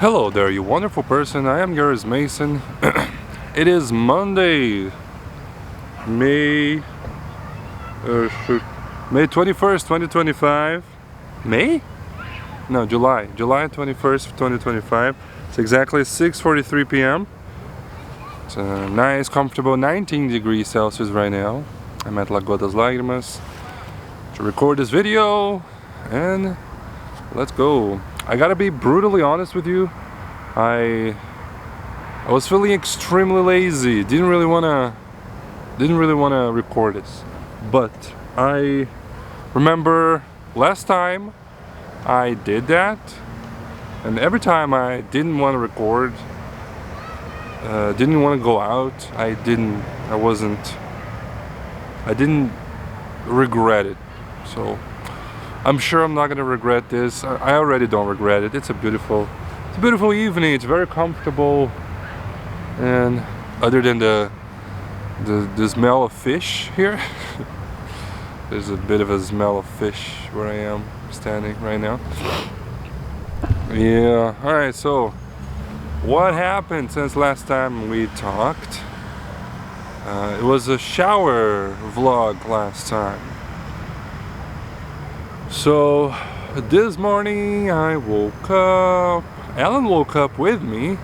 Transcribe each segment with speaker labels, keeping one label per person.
Speaker 1: Hello there, you wonderful person. I am yours, Mason. It is Monday, May 21st, 2025. May? No, July 21st, 2025. It's exactly 6:43 p.m. It's a nice, comfortable 19 degrees Celsius right now. I'm at Lagoa das Lágrimas to record this video, and let's go. I gotta be brutally honest with you. I was feeling extremely lazy. Didn't really wanna record this. But I remember last time I did that, and every time I didn't want to record, didn't want to go out, I didn't regret it. So I'm sure I'm not gonna regret this. I already don't regret it. It's a beautiful evening. It's very comfortable, and other than the smell of fish here, there's a bit of a smell of fish where I am standing right now. Yeah. All right. So, what happened since last time we talked? It was a shower vlog last time. So this morning I woke up. Ellen woke up with me.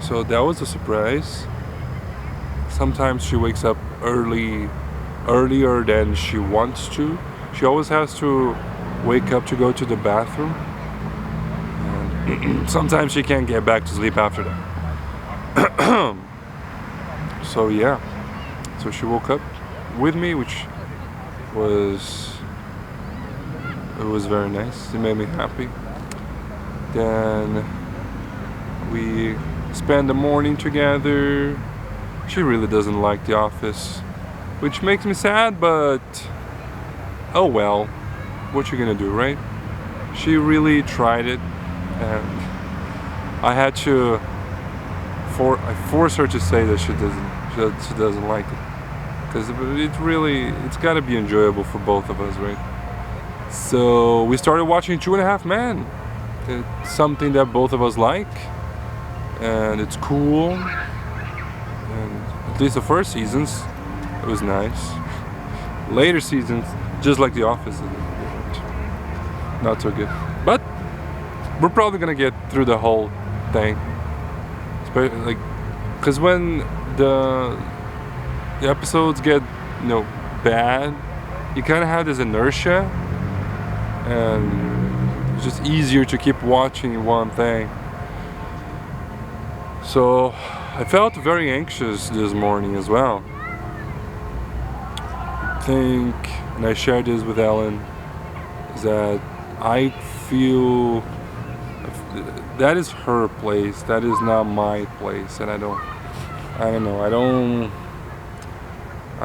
Speaker 1: So that was a surprise. Sometimes she wakes up earlier than she wants to. She always has to wake up to go to the bathroom. And sometimes she can't get back to sleep after that. So yeah. So she woke up with me, which was very nice. It made me happy. Then we spent the morning together. She really doesn't like the office, which makes me sad, but oh well, what you gonna do, right? She really tried it, and I had to I force her to say that she doesn't like it. Because it's got to be enjoyable for both of us, right? So we started watching 2.5 Men. It's something that both of us like, and it's cool. And at least the first seasons, it was nice. Later seasons, just like The Office, not so good. But we're probably gonna get through the whole thing, because when the episodes get, bad, you kind of have this inertia, and it's just easier to keep watching one thing. So I felt very anxious this morning as well. I think, and I shared this with Ellen, is that I feel that is her place, that is not my place, and I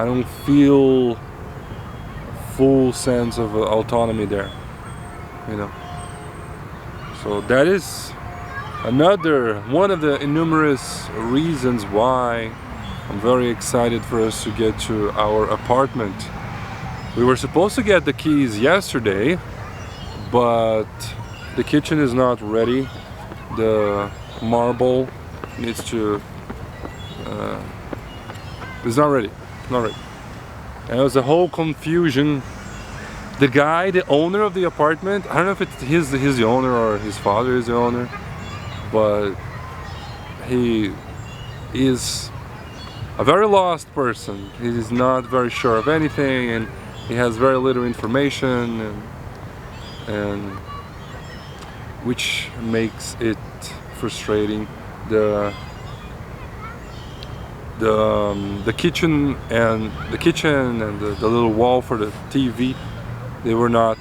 Speaker 1: don't feel a full sense of autonomy there, So that is another one of the numerous reasons why I'm very excited for us to get to our apartment. We were supposed to get the keys yesterday, but the kitchen is not ready. The marble needs to it's not ready. And it was a whole confusion. The owner of the apartment, I don't know if he's the owner or his father is the owner, but he is a very lost person. He's not very sure of anything, and he has very little information, and which makes it frustrating. The kitchen and the little wall for the TV, they were not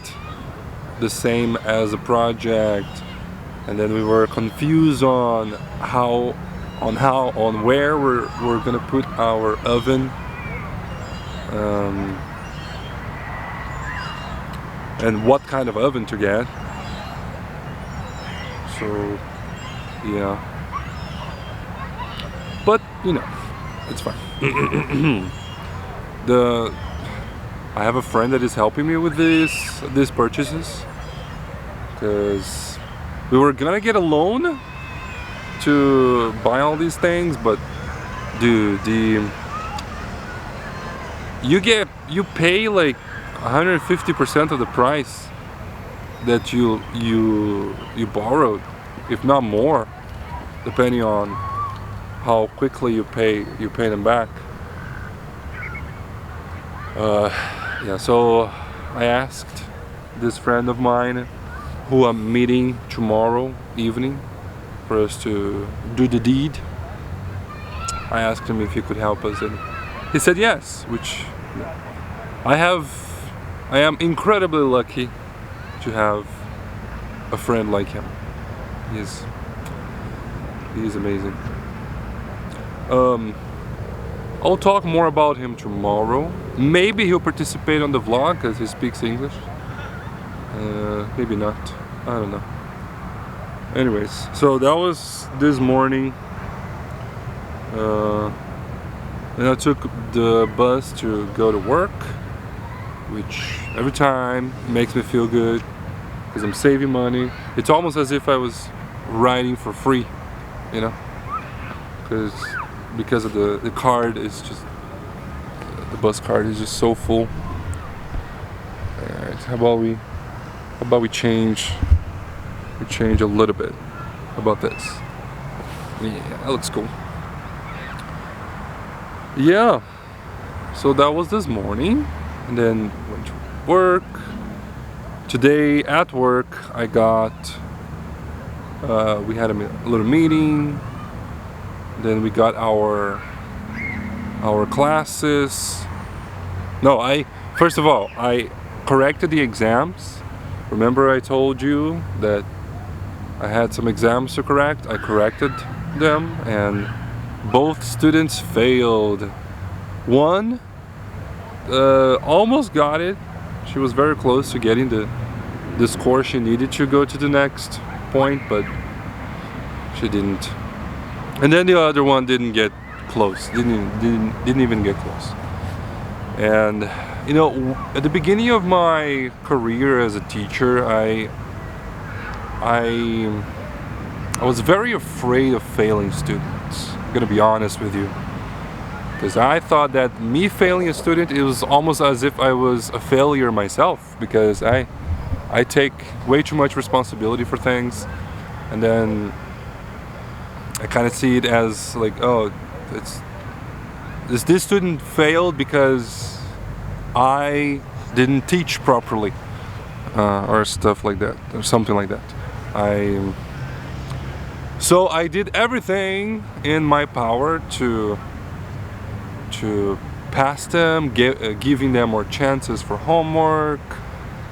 Speaker 1: the same as a project, and then we were confused on where we're gonna put our oven, and what kind of oven to get. So yeah, but it's fine.
Speaker 2: I have a friend that is helping me with these purchases,
Speaker 1: because we were gonna get a loan to buy all these things, but dude, you pay like 150% of the price that you borrowed, if not more, depending on how quickly you pay them back. Yeah, so I asked this friend of mine, who I'm meeting tomorrow evening for us to do the deed. I asked him if he could help us, and he said yes, which I am incredibly lucky to have a friend like him. He's amazing. I'll talk more about him tomorrow. Maybe he'll participate on the vlog because he speaks English. Maybe not. I don't know. Anyways, so that was this morning. And I took the bus to go to work, which every time makes me feel good because I'm saving money. It's almost as if I was riding for free, you know, because of the card is just, the bus card is just so full. Alright, how about we change a little bit about this. Yeah, that looks cool. Yeah, so that was this morning, and then went to work. Today at work I got we had a little meeting, then we got our classes. No, first of all I corrected the exams. Remember I told you that I had some exams to correct? I corrected them, and both students failed. One almost got it. She was very close to getting the score she needed to go to the next point, but she didn't. And then the other one didn't get close. Didn't even get close. And you know, at the beginning of my career as a teacher, I was very afraid of failing students. I'm gonna be honest with you, because I thought that me failing a student, it was almost as if I was a failure myself, because I take way too much responsibility for things, and then I kind of see it as like, oh, this student failed because I didn't teach properly, or stuff like that, or something like that. So I did everything in my power to pass them, giving them more chances for homework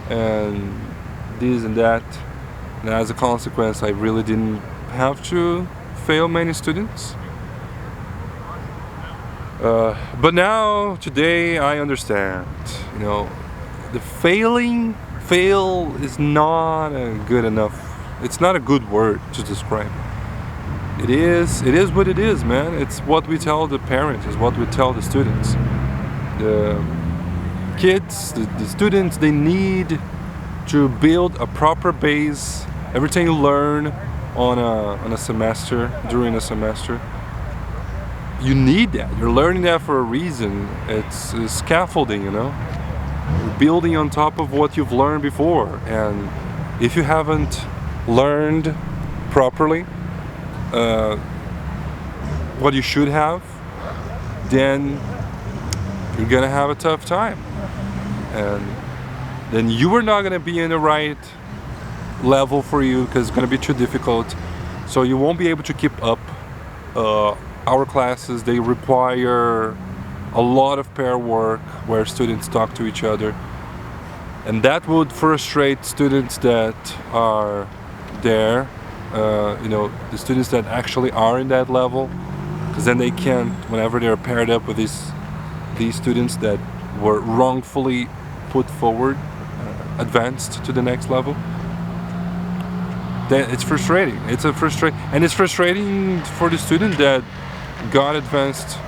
Speaker 1: and this and that. And as a consequence, I really didn't have to fail many students. But now, today, I understand. You know, the fail is not a good enough. It's not a good word to describe. It is what it is, man. It's what we tell the parents, it's what we tell the students. The kids, the students, they need to build a proper base. Everything you learn on a semester, during a semester, you need that. You're learning that for a reason. It's scaffolding, you know. You're building on top of what you've learned before. And if you haven't learned properly what you should have, then you're gonna have a tough time, and then you are not gonna be in the right level for you, because it's gonna be too difficult, so you won't be able to keep up. Our classes, they require a lot of pair work where students talk to each other, and that would frustrate students that are there, you know, the students that actually are in that level, because then they can't, whenever they're paired up with these students that were wrongfully put forward, advanced to the next level, then it's frustrating. It's frustrating for the student that got advanced,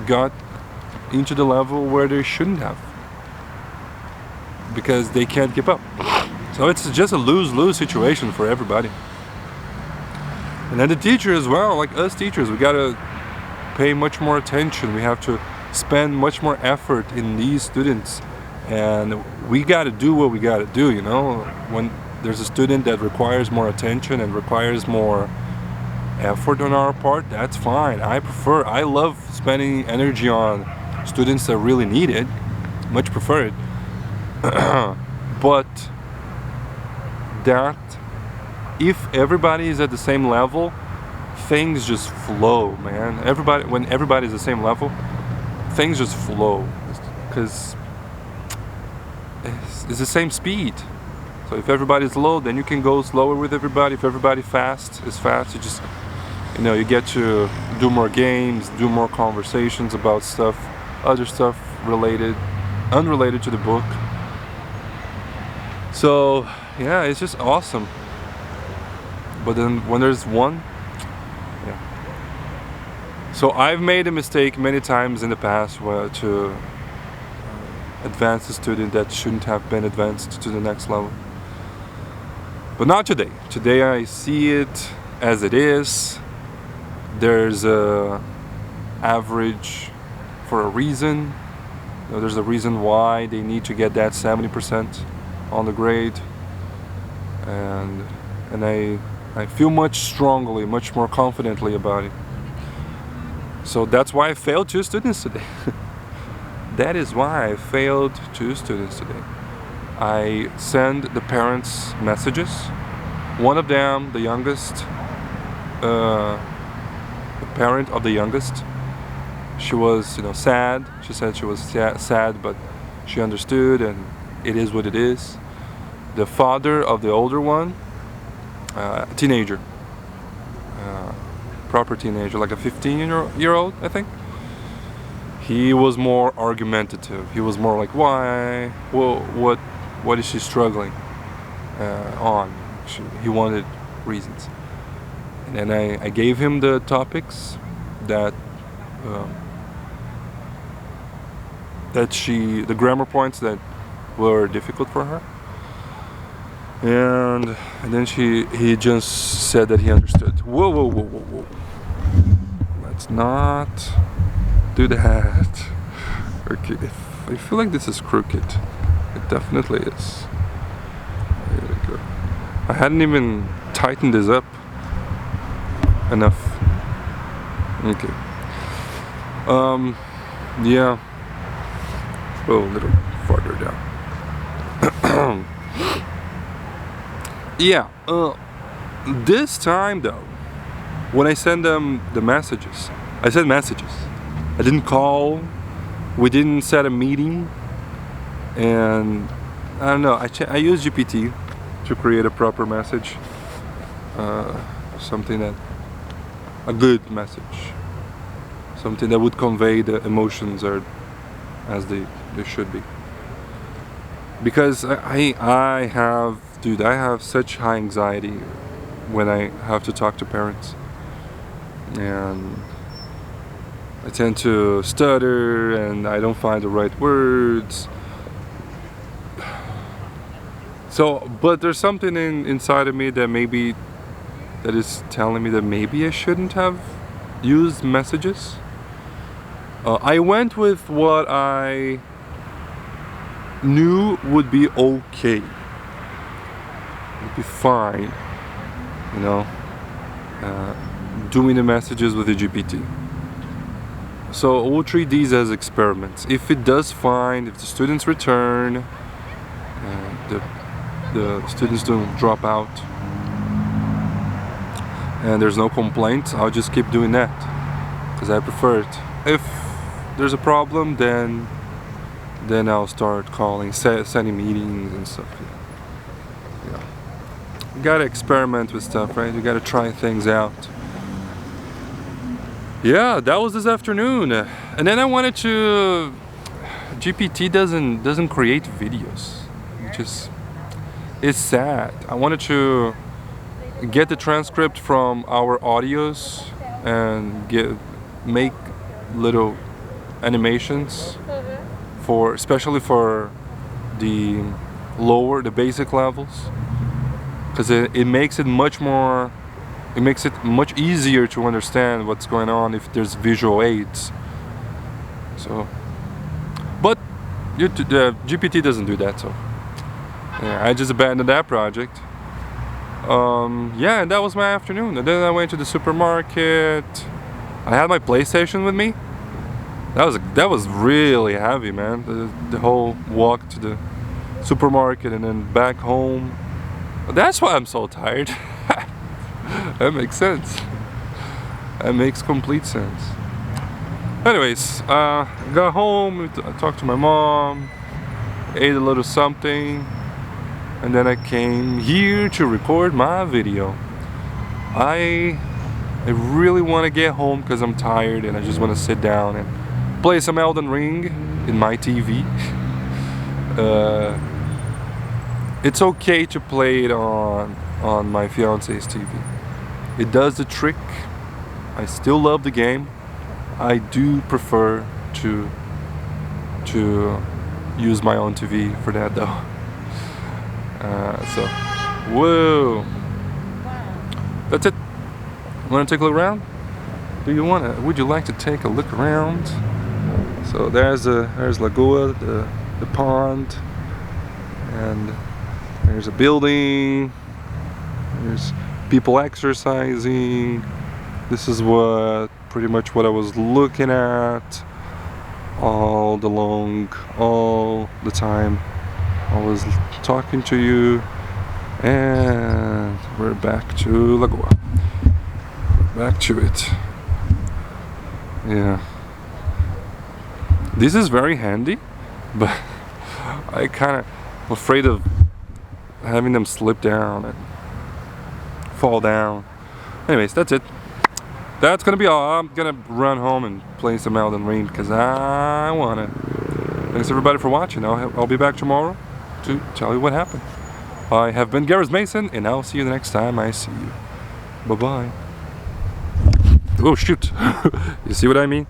Speaker 1: got into the level where they shouldn't have, because they can't keep up. So it's just a lose-lose situation for everybody. And then the teacher as well, like us teachers, we gotta pay much more attention. We have to spend much more effort in these students, and we gotta do what we gotta do, you know. When there's a student that requires more attention and requires more effort on our part, that's fine. I love spending energy on students that really need it, much prefer it. But that if everybody is at the same level, things just flow, man. When everybody's the same level, things just flow, because it's the same speed. So if everybody's low, then you can go slower with everybody. If everybody fast, you just, you know, you get to do more games, do more conversations about stuff, other stuff unrelated to the book. So yeah, it's just awesome. But then when there's one, yeah. So I've made a mistake many times in the past to advance a student that shouldn't have been advanced to the next level. But not today. Today I see it as it is. There's a average for a reason. You know, there's a reason why they need to get that 70% on the grade. And I feel much more confidently about it. So that's why I failed 2 students today. That is why I failed 2 students today. I send the parents messages. One of them, the youngest, the parent of the youngest, she was, you know, sad. She said she was sad, but she understood, and it is what it is. The father of the older one, teenager, proper teenager, like a 15-year-old, I think. He was more argumentative. He was more like, why? Well, what is she struggling on? He wanted reasons. And then I gave him the topics that the grammar points that were difficult for her. And then he just said that he understood. Whoa. Let's not do that. Okay, I feel like this is crooked. It definitely is. There we go. I hadn't even tightened this up enough. Okay. Yeah. Go a little farther down. Yeah. This time though, when I send them the messages, I sent messages. I didn't call. We didn't set a meeting. And I don't know. I use GPT to create a proper message. A good message. Something that would convey the emotions as they should be. Because I have such high anxiety when I have to talk to parents, and I tend to stutter and I don't find the right words. So, but there's something inside of me that is telling me that maybe I shouldn't have used messages. I went with what I knew would be okay. Would be fine, you know, doing the messages with the GPT. So we'll treat these as experiments. If it does fine, if the students return, the students don't drop out, and there's no complaints, I'll just keep doing that, because I prefer it. If there's a problem, then I'll start calling, sending meetings and stuff. Yeah. You gotta experiment with stuff, right? You gotta try things out. Yeah, that was this afternoon. And then I wanted to... GPT doesn't create videos. It's sad. I wanted to get the transcript from our audios and make little animations especially for the lower the basic levels, because it makes it much more, it makes it much easier to understand what's going on if there's visual aids. So, but the GPT doesn't do that, so yeah, I just abandoned that project. Yeah, and that was my afternoon. And then I went to the supermarket. I had my PlayStation with me. That was really heavy, man. The whole walk to the supermarket and then back home. That's why I'm so tired. That makes sense. That makes complete sense. Anyways, got home, I talked to my mom, ate a little something, and then I came here to record my video. I really want to get home because I'm tired and I just want to sit down and play some Elden Ring in my TV. It's okay to play it on my fiance's TV. It does the trick. I still love the game. I do prefer to use my own TV for that though. So, whoa. That's it. Want to take a look around? Would you like to take a look around? So there's Lagoa, the pond, and there's a building. There's people exercising. This is pretty much what I was looking at all the time. I was talking to you, and we're back to Lagoa. Back to it. Yeah. This is very handy, but I kind of afraid of having them slip down and fall down. Anyways, that's it. That's gonna be all. I'm gonna run home and play some Elden Ring because I want it. Thanks everybody for watching. I'll be back tomorrow to tell you what happened. I have been Gareth Mason, and I'll see you the next time I see you. Bye bye. Oh shoot! You see what I mean?